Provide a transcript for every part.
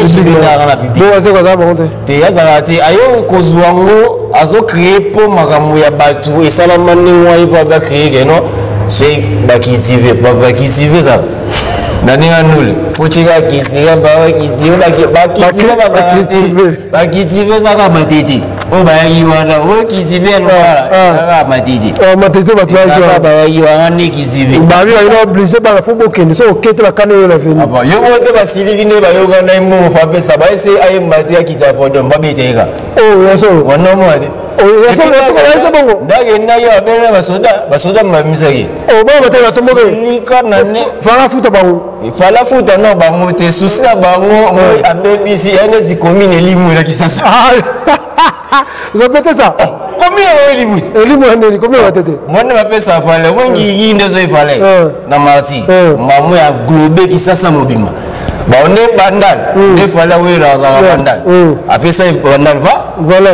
jibe na na pipi bon c'est quoi ça bon te yazala te ayo kozwango azo créer po makambo ya batu et salamane wa ipa ba créer que non c'est bakitive pas bakitive ça nani anule pochika kisiga ba kisiga bakitive ça ka matiti o ba yiwana o kisive no ba matiti o matiti ba twa ba yiwana ni kisive ba bi ba obligé ba faut bokende so okete ba kanelo la fini aba yo bote ba siliki ne ba yo ga na mo fa pesa ba ese ay mati ya kitapo don ba beteka oh yaso wana mo ade oh yaso bongo ndage na yo abena basoda mamisaki oh ba batela tomoke ni kana ne fala futa bango fala futa no bango te souci na bango moi abebisi ene zi commune limu la kisasa répétez ça combien limu ene combien va tete moi ne m'appelle ça fallait wengi yinde zo ifale na marti mamu ya globe kisasa mobima ba on est bandal ne fallait oui raza bandal après ça bandal va voilà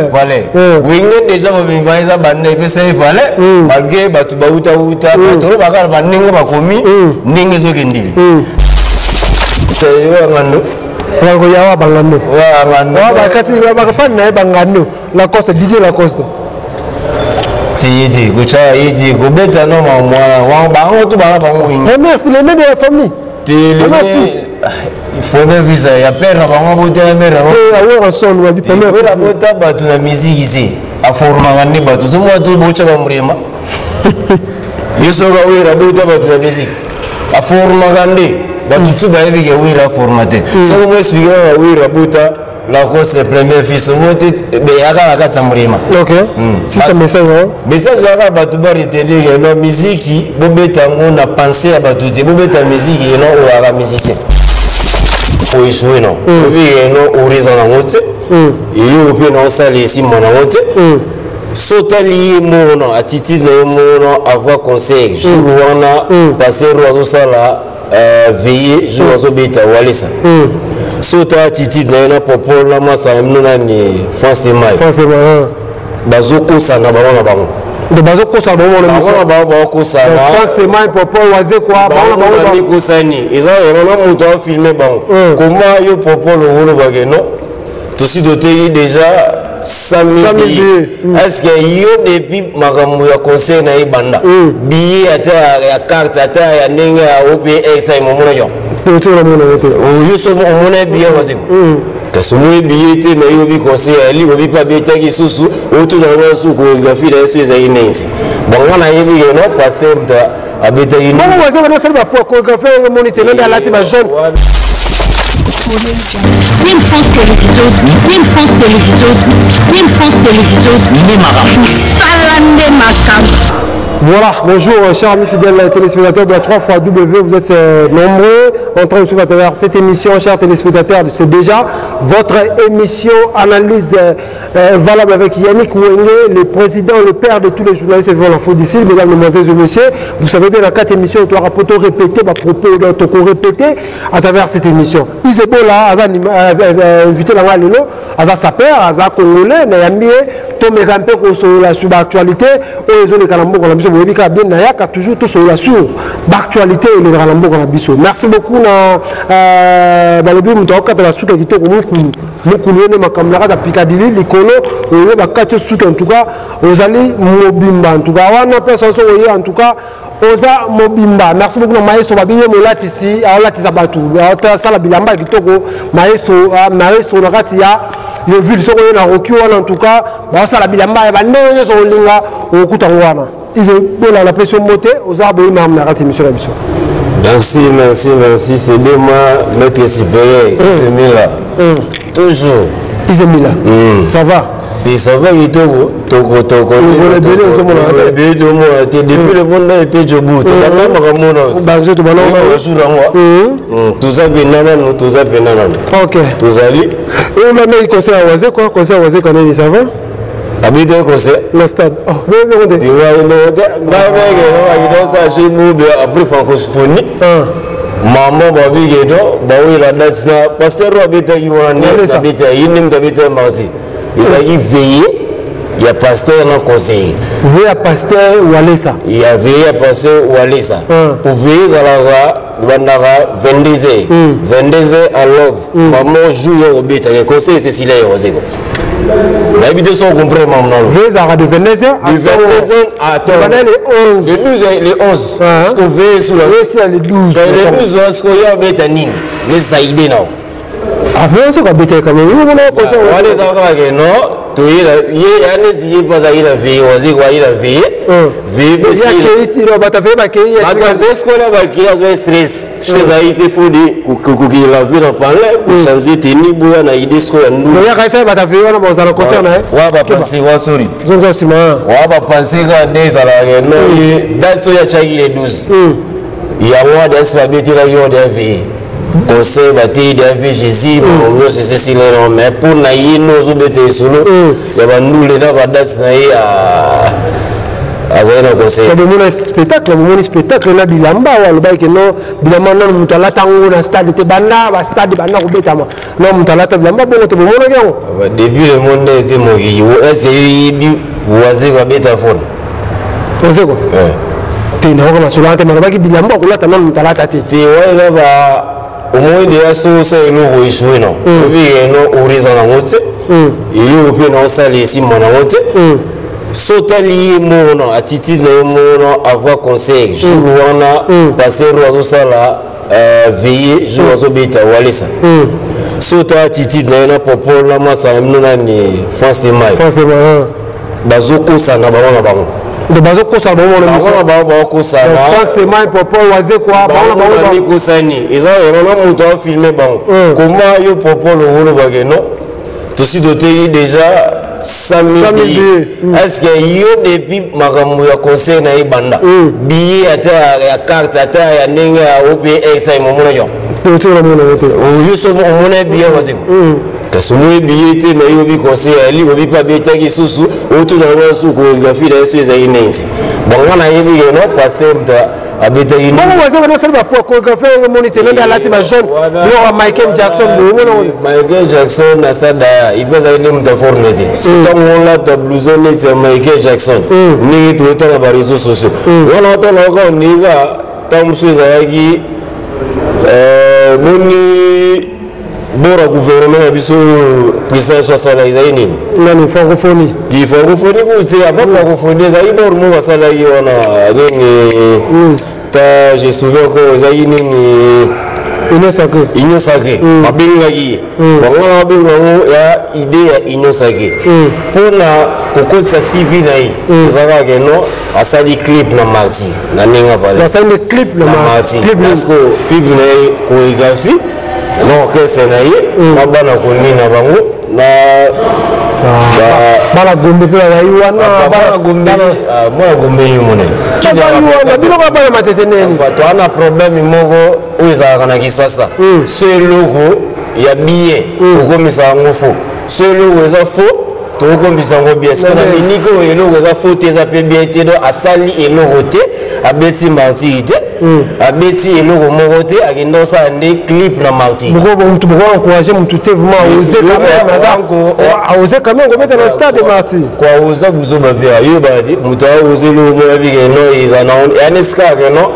winge déjà mobima isa bandal après ça fallait malgré batu ba uta to ba kala baninga ba komi ninge zo kendili tayo ngano wango yawa bangano wa ngano wa bakati ba kafana bangano la coste Didier la coste tiyidi kucha yidi kubeta no mwa wa bango tu ba bango winge mais les mêmes de la famille il faut même visa ya père bango bote ya mère awo son wa bi pele la bota batu na musique ici a forma ngani batu so mo to bocha ba murema yeso ga wira bota batu na musique a forma ngandi batu tu ba yebi ga wira formate so mo explique wa wira bota la cause premier fils monte be yaka ka tsamurema OK si ça message yaka batu ba retenir no musique bobeta ngo na penser ya batu te bobeta musique no o yaka musicien o iswe no bi no horizon na ngote ili ope no sale ici mon ngote sotali mono attitude na mono avoir conseil jour wana passer rozo sala veiller jour rozo beta walisa sota attitude na popol la masa mnuna ni France de mai bazoko sana bango de bazoko sana bango sana France de mai popol waze quoi bango ko sani ils ont monté un filmer bango comment yo popol wolo bageno to si doté déjà 100 000 est-ce que yo depuis makambo ya conseil na ibanda billet ata ya carte ata ya ninga ya OPA time mo yo yo so mo na billet wazi kaso mo billet te na yo bi conseil ali obi pa billet ki susu o tu na wa su ko ga fi da su za inenti bon na yebi yo no pasteur ta abeta ini mo wazi na selba fo ko ga fe monitor na lati ba jeune Team France Télévision, Team France Télévision, Team France Télévision, Salande Makam. Voilà, bonjour chers amis fidèles téléspectateurs de la 3xW, vous êtes nombreux en train de suivre à travers cette émission, chers téléspectateurs, c'est déjà votre émission analyse valable avec Yannick Wenge, le président, le père de tous les journalistes et l'info d'ici, mesdames, mesdemoiselles et messieurs. Vous savez bien, dans 4 émissions, on doit répéter, répéter à travers cette émission. Isebola, invité dans la Lelo, Aza Saper, Aza Congolais, Nayamie, Tomé Rampé, sur l'actualité, aux les Kalambo, toujours tout sur la sur l'actualité et le Ralambo. Merci beaucoup. En tout cas, aux alliés Mobimba. En tout cas, en tout cas, Oza Mobimba. Merci beaucoup, maestro. Babine Molatisi, Alatisa Batu, Sala Bilamba, Kitoko, maestro, maestro, Nagatia. Je vu le na Rokyo en tout cas, Sala Bilamba, et Bande, Solinga, au Koutangwana. Ils ont la pression montée aux arbres et même la émission. Merci, c'est bien moi, maître supérieur, c'est Mila. Toujours. Ils ont mis là. Ça va. Et ça va, il Togo. Depuis le monde a été Djobou. Tout ça, ok. Tout ça, on a mis conseil à Wazé, quoi. Conseil à Wazé, quand même, ça va. Habite un conseil. Le stade. Oh, tu vois, chez nous, après francophonie. Maman, Babi, Babi, la date, pasteur, habite à Yohan, habite à Yinim, habite à Marzi. Il s'agit veiller, il y a pasteur non conseiller. Veiller à pasteur ou aller ça. Il y a veiller à pasteur ou aller ça. Pour veiller à la bandaka 22h 22h à l'aube maman joue au bête le conseil c'est s'il est rosé l'habitude sont compris maman vous avez de 22h à temps les 11 les 11 parce que veille sur la les 12 les 12 parce que y a bête nini les saïdés non ah mais c'est quoi bête quand même vous voulez conseil on les a que non tu y a ne dit pas il a veillé rosé quoi il a veillé veillé parce que il va battre ba que il a parce que là ba qui a stress chose a été fondé que la vie en parler pour changer tenir boya na idée ce qu'on nous il y a quand ça battre on va ça concerne ouais ba penser wa sorry donc c'est moi ouais ba penser quand des à la non dans so ya chaki les 12 il y a moi des alphabet là yo des veillé conseil bâti d'envie Jésus mais c'est ceci là mais pour naïe nos obétés solo il y a nous les là va date naïe à zéro conseil comme mon spectacle na bilamba wala ba que non bilamba na mutala tango na stade te banda ba stade banda ko betama non mutala ta bilamba bon to bon na début le monde était mogi c'est bi voisin va beta fond c'est quoi te na ko masulante maraba ki bilamba ko lata na mutala ta te ouais ba au moins de asso c'est nous échoué non oui non horizon na ngote il est au pied non ça les ici mon ngote sotali mono attitude na mono avoir conseil jour on a passé rozo sala veiller jour rozo beta walisa sota attitude na popo la masa mnuna ni France de mai bazoko sana bango de bazoko sa bon bazoko sa Franck c'est mai popo waze quoi bango ko sani ils ont muto filmer bango comment yo popo le wolo bageno to si doté déjà 100 000 billets. Est-ce que yo depuis makambo ya conseil na ibanda billet ata ya carte ata ya ndenge ya OPA time mona yo to la mona wote yo so mona billet waziko kasumwe billet te na yo bi conseil ali obi pa billet ki susu otu na wasu ko graphie da yesu ezai nenti bango na yebi no pasteur mta abeta yini bongo wazo na selba fo ko graphie moniteur na lati ba jaune yo Michael Jackson Michael Jackson na sada ipeza ile mta fornete on la ta blouson c'est Michael Jackson ni tout le temps na réseaux sociaux on entend encore niga tam suezaki moni bora gouvernement biso président soit izaini nani francophonie di francophonie ko te aba francophonie za ibor mo basala yi ona nini ta je souviens ko izaini ni Union sacrée babinga yi bangala babinga ya idée ya Union sacrée pona kokosa civil nayi zaka ke no asali clip na marti na ninga vale asali clip na marti parce que clip na chorégraphie non que c'est nayi mabana koni na bango na bala gombe pe na yiwana bala gombe moi gombe yumone yiwana bilo ba bala matete neni to ana problème moko oza kana kisasa ce logo ya billet okomisa ngofo ce logo eza faux tokombisa ngo bien parce que na miniko eloko eza faux te eza pe bien te do asali eloko te abeti marti te abeti eloko moko te akenda sa nde clip na marti mutu boko encourager mutu te vraiment oser quand même oser quand même remettre dans stade marti kwa oser buzo babia yo badi mutu oser lo mo abike no iza na yaneska ke no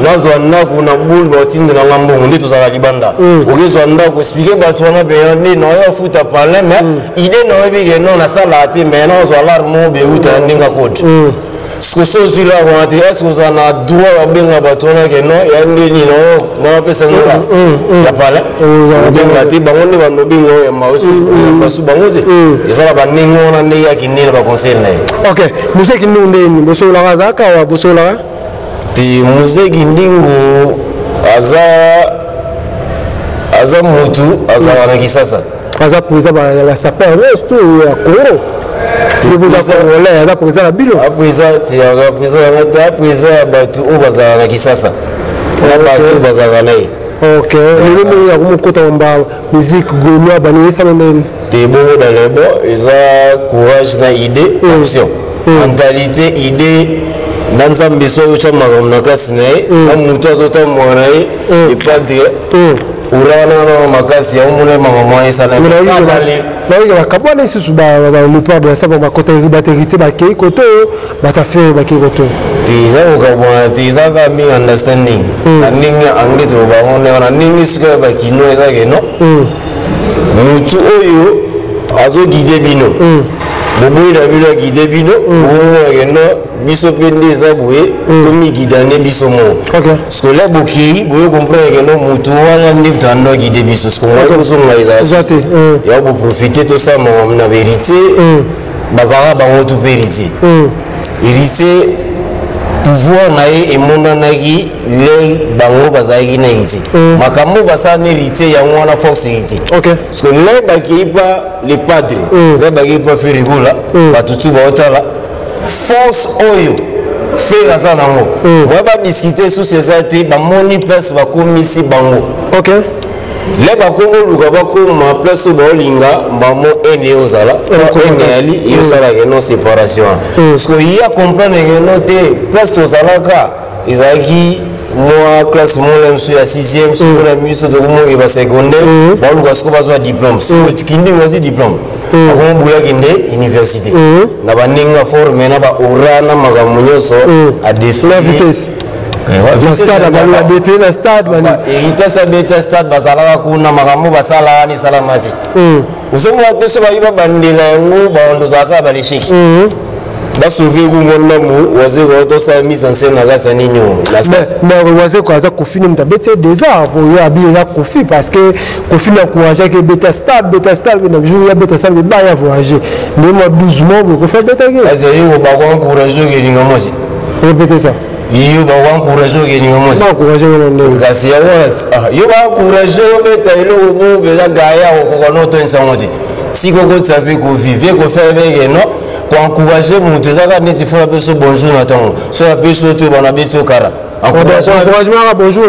nazo na kuna bul botinde na ngambo nde tozala libanda okezwa ndako expliquer bato na be ne no yo futa parler mais idée no abike no na sala te mais non zo alarme be uta ndinga code ce que sont là on a dit est-ce que vous en a droit à bien abattre que non il y a une ligne non on peut se là il y a pas là on a dit bah on est dans nos bingo et masu bangoze et ça va ningo on a né à qui n'est pas concerné ok musique nous n'est ni bosso la zaka ou bosso la ti musique ndingo aza mutu aza na kisasa aza président la sapeur reste à Congo vous avez la président la bilo après ça tu as président batu o bazala na kisasa na batu bazala na ok le même ya ko kota mba musique gaulois bani ça même te bon dans le bon ils a courage na idée option mentalité idée nanzambe so yo chama na kasne na muto azota mwana et pas dire urana makasi ya umune mama esala la kabane sous le port de ça ba côté batérité ba kei côté ba ta fait ba kei côté tiza ukabona tiza ka mi understanding aninga angito ba ngone wana ningi sika ba kino ezake no mutu oyo azo guider bino boboyi na bino guider bino bomo no biso pende za boye to mi guidane biso mo parce que là boki boyo comprendre que no mutu wana ndi tando guider biso parce que moi ko songa ezate ya bo profiter to ça mo na vérité bazara bango to vérité hérité pouvoir nae emona naki le bango bazaki na hérité makambo basa na hérité ya mwana force hérité parce que là baki pas les padres là baki pas faire rigola batutu ba otala force oyo faire ça nango moi ba discuter sur ces até ba moni place ba komisi bango le ba kongo luka ba ko ma place ba olinga ba mo ene ozala ene ali yo sala que non séparation parce que il y a comprendre que non te place to zalaka izaki moi classe mon monsieur à 6e sur la mise de comment il va secondaire ba luka sko ba zo diplôme c'est kindi ngozi diplôme on bula kinde université na ba ninga forme na ba orana magamunyoso à défi la vitesse le stade a défini le stade et il t'a bêté stade bazala kuna magambo basala ni salamati usomo ateso bayiba bandela ngo bando zaka balishiki ba sauver ngomona mu wazeko to sa mise en scène na sa ninyo mais wazeko aza kofini mtabete déjà pour ya bien kofi parce que kofi na encourager que bêta stade na jour ya bêta stade ba ya voyager mais moi 12 mois pour faire bêta que azayo ba ko encourager que ninga mosi répétez ça yo ba encourager que ninga mosi ba encourager que kasi ya yo ba encourager bêta ilo ngo beza gaya ko no to nsangoti si ko ça fait ko vivre ko faire bien non pour encourager mon désagrément net il faut appeler ce bonjour Natango soit appeler ce tout bon habit au cara encouragement bonjour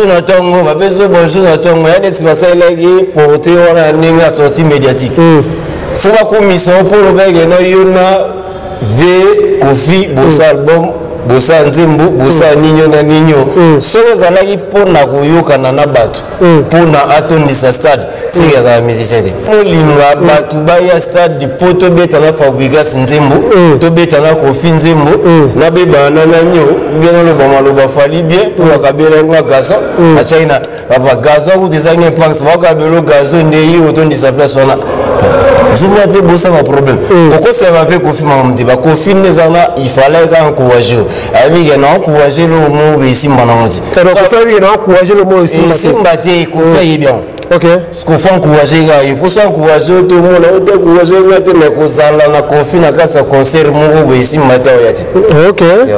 Natango appeler ce bonjour Natango il y a des passages là qui porter on a une sortie médiatique faut pas commission pour le bec non yona v kofi bossa album bossa nzembo bossa ninyo na ninyo so zalaki pona koyoka na batu pona atondisa stade c'est que za musicien molinga batu ba ya stade de poto beta na fabrikas nzembo to beta na kofi nzembo na beba na nyo bien le bamalo fali bien pour kabela nga gazo a China papa gazo ou des années pense ba kabelo gazo ndeyi otondisa place wana zuma te bossa ma problème pourquoi ça va faire kofi mamdi ba kofi nezana il fallait encourager avec un encourager le mot ici mananzi alors ko faire un encourager le mot ici mbaté ko fait bien ce qu'on fait encourager gars il faut encourager tout le monde on te encourager ngate mais ko zala na kofi na kasa concert mo ici matin yati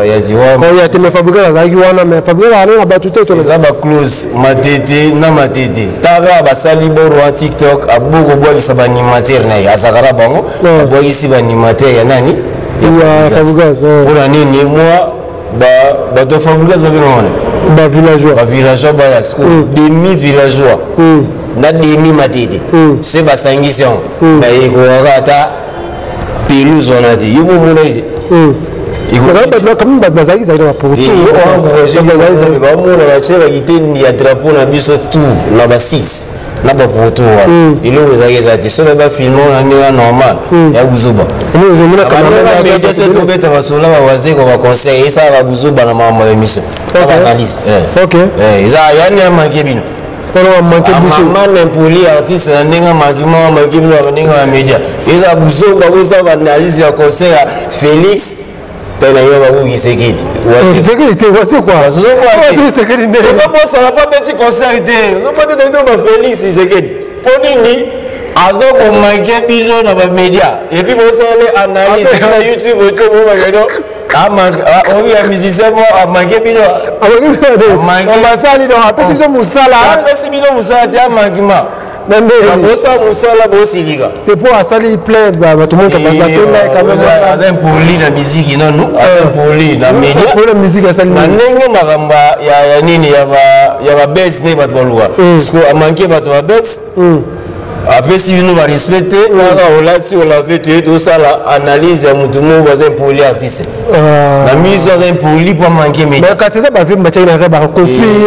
yazi wa yati me fabriquer la gi wana me fabriquer ana na batuto to za ba close matete na matete taga ba sali boro wa TikTok abugo boy saba animateur na azakara bango boy ici ba animateur ya nani ya fabriquer pour année ni moi ba to fabriquer ba bingone ba villageois ba ya sko demi villageois na demi matete c'est ba sangision ba iko rata pelouse on a dit yumo mona ide comme bazaki za pour tout ba mona ba chela kiteni ya drapeau na biso tout na ba site na ba photo ilo ezaki te so ba film on est normal ya guzuba mona kamera de ce to beta basola ba wazeko ba conseil ça ba guzuba na mama émission ba analyse ça yani manke bino maman poli artiste ndinga makima makima ndinga media eza buzo ba koza ba analyse ya conseil Félix tena yo ba ku kisekedi kisekedi wase quoi wase kisekedi ne pas ça pas petit conseil te so pas te ba Félix kisekedi ponini azo ko manke bilo na ba media et puis vous allez analyse na YouTube ko mo ba gado on y a musicien mo manke bilo masali do apesi so musala apesi bilo musala te mankima nande bosa musala bosilika te pour asali plein ba tout le monde bazatona quand même azan poli na musique non nous azan poli na media pour la musique asali na ndenge makamba ya nini ya ba best ne ba twaluka parce que amanke ba twa best Après, si nous va respecter, on l'a fait tout ça, l'analyse à Moutoumou, voisin pour les artistes. La mise en poli pour manquer. Mais quand c'est ça, ma vie, je vais faire conflit.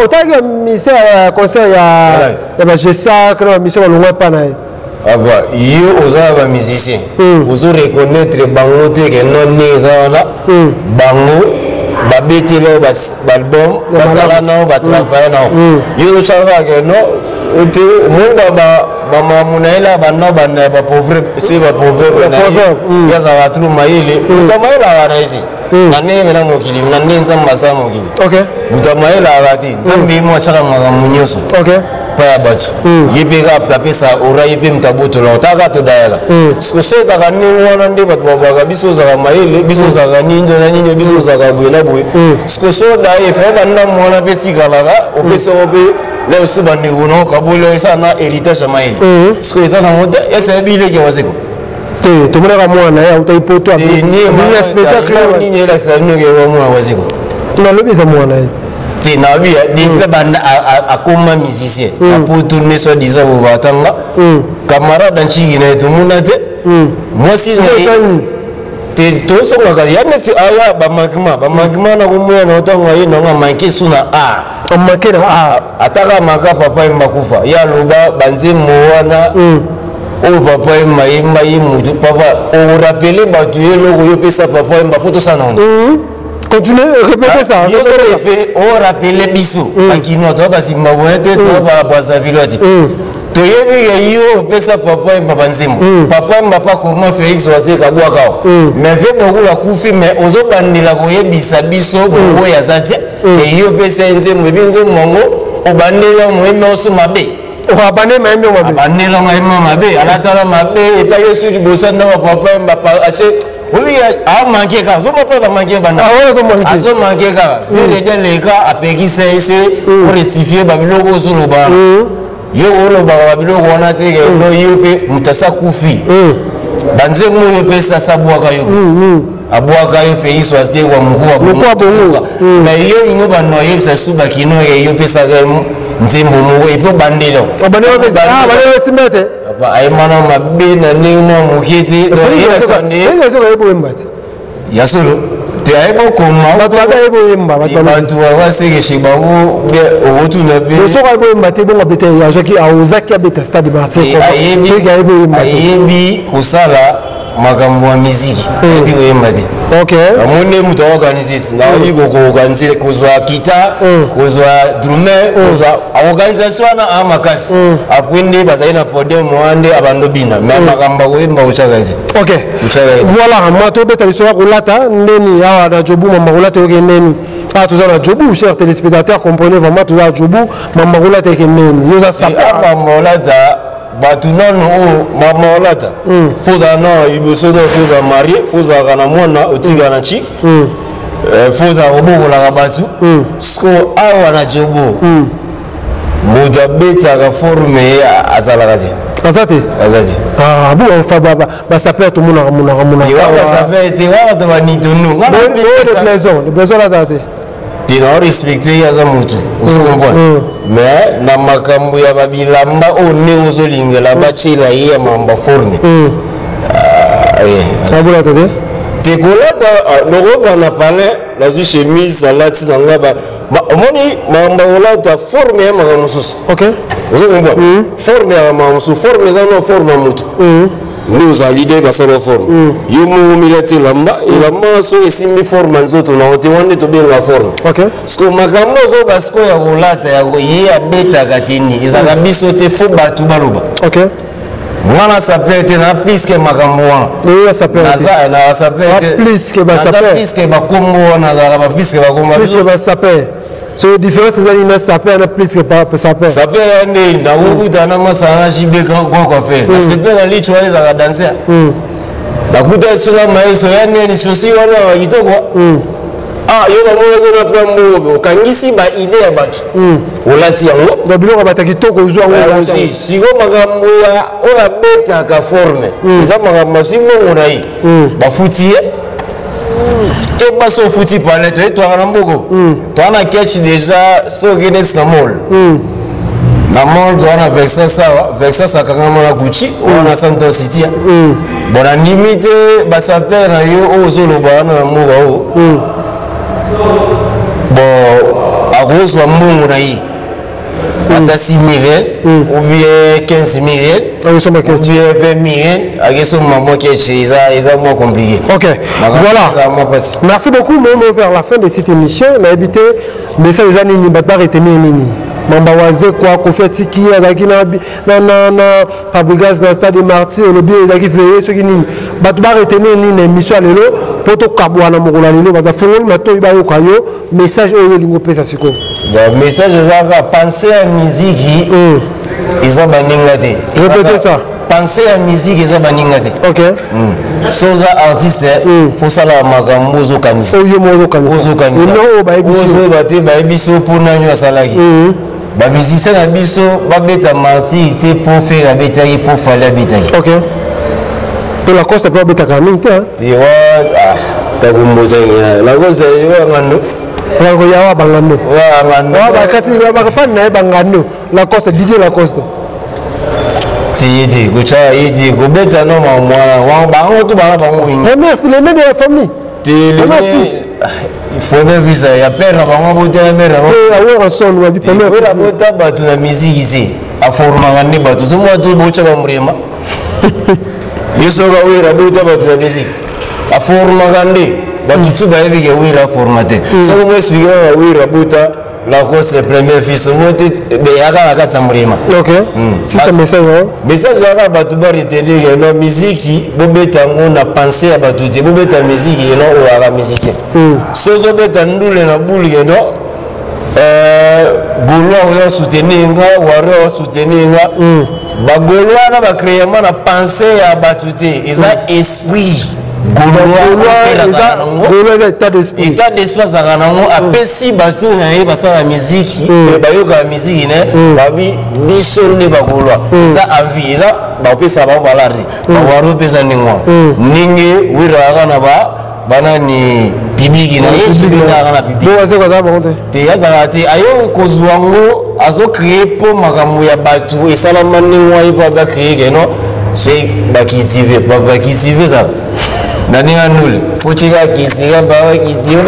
Autant que mission conseil, il y a GESA, que la mission ne va pas. Ah bah, il y a des musiciens. Vous allez reconnaître Bango, que non, Nézana, Bango, Babeti, l'album, Basalana, Batravaina. Il y a des choses que non. Mamunaila bana bana ba pauvre c'est ba pauvre bana ya za watu maile utamaila wanaizi na nene na mokili na nenza mbasa mokili okay utamaila wati zambi mo chaka munyoso okay pa batu yipe kapta pesa ora yipe mtabuto la utaka to dayaga sikoseza kanini wana ndi batu babaga biso za maile biso za ninjo na ninyo biso za bwena bwe sikosoda efe bana mwana pesi kalaga opesa obe leo suba ni uno kabule sana héritage maili siko sana moda esa bile ke wasiko to mwana mwana ya utaipoto ni spectacle ni ela sana ke mwana wasiko tunalobi za mwana te na bia di banda akoma musicien apoto ne so diza batanga camarade nchigi na tumuna te moi si te to so ngaka yana si aya ba magma na kumwe na otanga yino nga manke suna amakera ataka maka papa makufa ya loba banze mowana o papa maimba yimutu papa o rappeler batu yelo ko yopesa papa mba poto sana on continue répéter ça o rappeler biso akino to ba simba wete to ba baza viloti to yebi yo pesa papa mba banzemo papa mba pa comment Félix waseka bwakao mais ve beaucoup la kufi mais ozo bandila ko yebisa biso bo ya zati et yo pesa nzemo binzo mongo obandela moyeme oso mabe o abane mabe abandela moyeme mabe alatala mabe et pas yo sur bosa na papa mba ache oui a manqué ka zo papa va manquer bana azo manquer ka le de ka apeki c'est pour rectifier babiloko zo loba yo olo ba babiloko wana te no yo pe mutasa kufi banze mo yo pesa sabwaka yo abwaka yo Félix wasde wa mukwa mais yo ngo bano yebisa suba kino yo pesa nzembo mo e po bandelo bandelo pesa bandelo simete ba ay mana mabbe na nima mukiti do ina sande eso ba ebo embati ya solo te ay bo koma batu ba ebo emba batu wa sege shibawo be otu na be so ba ebo embati bo ngabete ya joki auzaki abeta stade Marseille ko so ga ebo embati ayebi kusala magambo wa muziki ebi wembati okay amone muto organize na yiko ko organize kozwa kita kozwa drummer kozwa organisation na amakasi apwinde bazaina podium wande abando bina mais magambo wemba uchagaji okay voilà moi to beta liswa kulata ndeni ya na jobu mama kulata yoke ndeni tout ça jobu chers téléspectateurs comprenez vraiment tout ça jobu mama kulata yoke ndeni yo za sapa mama kulata batu nanu o mama olata foza na iboso na foza mari foza kana mwana otiga na chik foza oboko la batu sko awa na jobo muda beta ga forme ya azalagazi azati bon enfin ba ça peut tout mona ya ça peut te wa to banito nu le besoin là zate tino respecter ya za mutu usikomboa mais na makambo ya babilamba o ne ozolingela bachila ya mamba forme abula tete te kolata noko na parler la chemise salati na ngaba moni mamba olata forme ya magamususu okay usikomboa forme ya magamususu forme za no forme mutu nous a l'idée de sa forme yumu milati lamba ilamba so esimi forme nzoto na ote wande to bien la forme okay sko makambo zo basko ya volata ya ye beta katini izaka biso te fo batu baloba okay mwana sapete na piske makambo wana oui sapete na sapete piske ba sapete piske ba kombo na za ba piske ba kombo piske ba sapete so différence des animaux sapete na piske pas sapete sapete ande na wuta na masana jibe kwa faire parce que pena licho wale za danser bakuta sura maeso yani ni shosi wana wajitoko yo bamona na pambo kangisi ba idée ya batu olati yango babilo ba takitoko uzwa ngo aussi siko makambo ya ola beta ka forme za makambo singo ngai bafuti te baso futi pale to na mboko to na catch déjà so genes na mol na monde on a Vexa ça quand on a Gucci on a Santos City bon la limite ba s'appelle na yo ozolo bana na muga bon à gros soit mon rayi ata 6 000 ou bien 15 000 ou bien 20 000 avec son maman qui est chez ça moins compliqué. Ok, voilà. Merci beaucoup. Nous vers la fin de cette émission. On a évité mais ça les années ni battre retenir nini. Mamba waze quoi ko fait tiki azaki na Fabregas na stade Martyr le bien ezaki fait ce qui nini. Battre ba retenir nini émission lelo poto kabwa na mokola lelo ba fongoli mato iba yo kayo message oyo lingo pesa siko. Le message ça penser à musique ils ont baningate. Répétez ça. Penser à musique ils ont baningate. OK. Soza artiste faut ça la makambo zo kanisa. Oyo mozo kanisa. Ozo kanisa. Non ba ebiso. Ozo bate ba ebiso pour nanyo salaki. Ba musicien na biso ba beta marti te pour faire abetaki pour faire abetaki. OK. To la cause pas beta kamin te hein. Ti wa ta kumbotenga. La cause yo ngano. Wa ko yawa bangano. Wa ngano. Wa ba kasi ba ka fan na bangano. La cause DJ la cause. Ti kucha yidi ko beta no ma mwana wa ba ngo to ba ba ngo wingi. Mais les mêmes de la famille. Il faut même visa ya père ba ngo bote mère. Eh awo son wa bi premier. Ko la bota ba tu na musique ici. A forma ngani ba tu so mo to bocha ba murema. Yeso ga wera bota ba tu na musique. A forma ngani ba tu tu ba ebi ga wera formate. So mo explique ga wera bota la cause c'est premier fils monte be yaka ka tsamurema. OK. Si ça message message ya ba tu ba retenir no musique bo beta ngo na penser ya ba tu te bo beta musique no o ara musicien. Sozo beta ndule na bulu no Gaulois yo soutenir nga waro soutenir nga ba Gaulois na ba créer na penser ya ba tu te eza esprit Gaulois état d'esprit à nango apesi bato na ye basala musique mais bayoka musique ne babi biso ne ba Gaulois ça envie ça ba pesa ba balardi ba waro pesa ningo ninge wira na ba banani public na ye sibina na public bo azo kaza bonte te yazala te ayo kozwango azo créer po makambo ya bato esala maningo ipo ba créer no c'est bakitive ça nani anule pochika kisiga bawe kisiga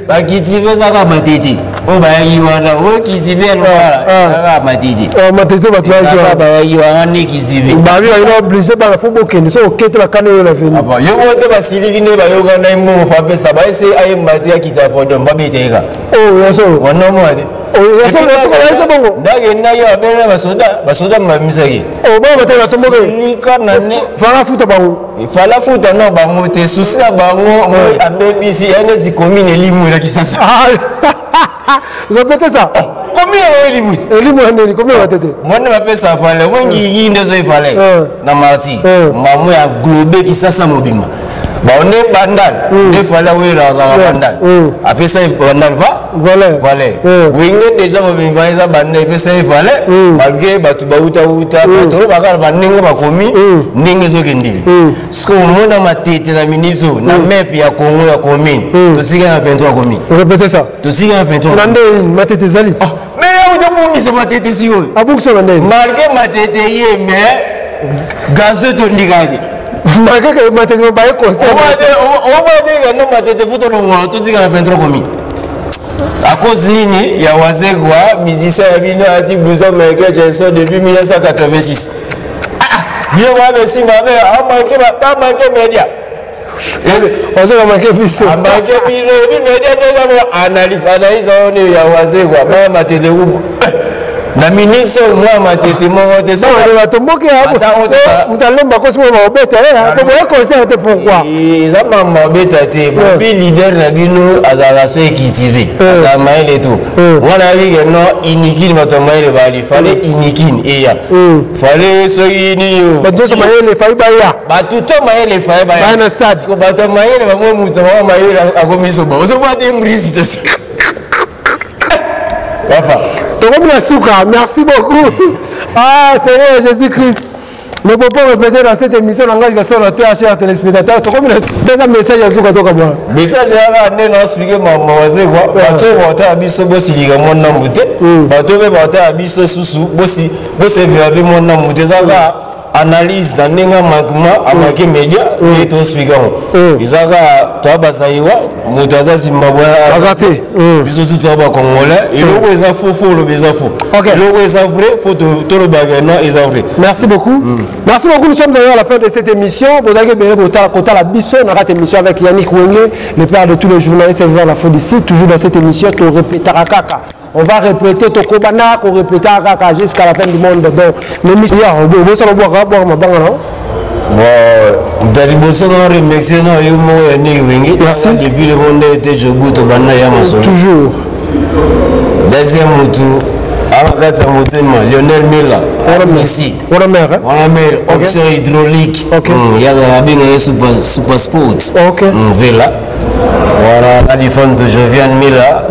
bakitive za kama matiti o bayi wana o kisive wana matiti o matiti bayi wana ni kisive babi ina obligé ba la fobo kende so okete la kanelo la veni aba yo wote basiliki ne bayoga na imo fa pesa ba ese ayi mati ya kitapodon babeteka oh yaso wana mo ade ndage nayo abena basoda mamisaki ba batela tomboke nika nane fala futa no bango te susi na bango abebisi ene zikomine limu na kisasa répétez ça combien elimu ene combien watete mwana bapesa fale wengi yinde zo ifale na marti mamu ya globe kisasa mobima baone bandal de fala wera za bandal apesa bandal voilà winge déjà mobima eza bandal apesa fale malgré batu bauta bato bakala baninga bakomi ninge zo kendili sko mona matete na minizo na map ya Congo ya commune tosika na 23 commune répétez ça tosika na 23 nande matete zali mais on te bongi se matete si yo abuk so nande malgré matete ye mais gazo to ndikaje malgré que matete ba conseil on va dire que non matete futo no tosika na 23 commune à cause nini ya wazegwa musicien ya bino ati blouson Michael Jackson depuis 1986 bien wa besi mabe a manqué media on s'est manqué biso a manqué media déjà analyse on ya wazegwa ba matete ubu na ministre moi matete mo te so ba tomboke hapo mtalomba kwa sababu obeta kwa concert pourquoi ça mama obeta te bi leader na bino azala so ekitivé la mail et tout wana vike no inikini bato mail bali fallait inikini eya fallait so ini yo bato mail faiba ya bato to mail faiba ya na stade ko bato mail ba mo muto ba mail akomiso ba so ba te mbrisi just papa merci beaucoup. Ah, Seigneur Jésus-Christ. ne peut pas répéter dans cette émission langage que sur la terre, chers téléspectateurs. Tu comme des messages à Souka Toka moi. Message à ne non expliquer maman c'est quoi. Bato bota biso bosi liga mon namute. Bato be bota biso susu bosi be mon namute zaka. Analyse dans nenga magma amake media et to speaker izaka to basaiwa mutaza Zimbabwe azate biso tout to ba congolais et le eza faux le beza faux le eza vrai faut to le bagana eza vrai. Merci beaucoup. Merci beaucoup, nous sommes arrivés à la fin de cette émission. Vous avez bien kota la biso na cette émission avec Yannick Wenge, le père de tous les journalistes et la faute d'ici toujours dans cette émission to répéter kaka. On va répéter Tokobana, qu'on répétera jusqu'à la fin du monde. Donc, l'émission, on va se boire ma banque, non? Merci. Depuis le monde était Djobu, Tobana Yamaso. Toujours. Deuxième moto, Lionel Mila. Messi. On a mer. On a mer, option hydraulique. Il y a la bine super sport. Ok. Vela. Voilà, la défense de Jovian Mila.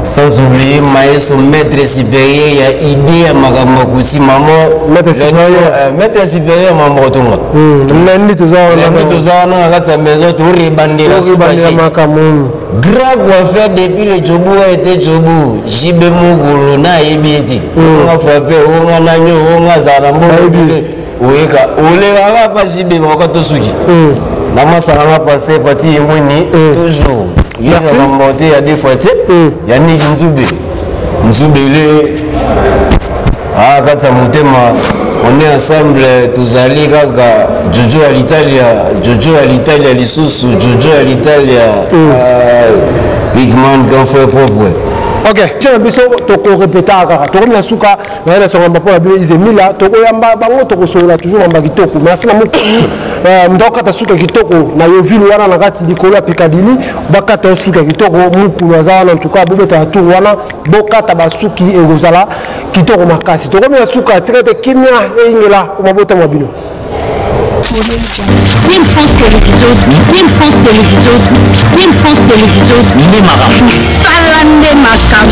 Sans oublier maestro maître supérieur, il y a idée à Magamokusi, maman. Maître supérieur, maman, tout le monde. Lundi, tout ça, on a la maison, tout rebandé la soupache. Grave à faire depuis le Djobu a été Djobu. Jibe Mougolo, na ebiti. On a frappé, on a nagno, on a zarambo. Oueka, oulega, pas Jibe, on a tout suki. Nama salama passé, parti Mouni, toujours. Il y a monté à des fois, il y a Nick Nzube. Nzube, il est. Ah, quand ça monte, on est ensemble, tous allés, Jojo à l'Italie, l'Issous, Jojo à l'Italie, Big Man, grand frère propre. Ok, tu as besoin de répéter à Kara. Tu as souka, mais elle a pas la bise mila. Tu as bango, tu as toujours un bagitoko. Merci na muki. Mdoka ta souka kitoko. Na yovilu wana na kati dikola Piccadilly. Baka ta souka kitoko. Muku wazana en tout cas. Bobe ta tour wana. Boka ta basuki egozala kitoko makasi. Tu as souka. Tu as te kimia ingela. Umabota mabino. Team France Télévision, Team France Télévision, Team France Télévision, Salande Makam.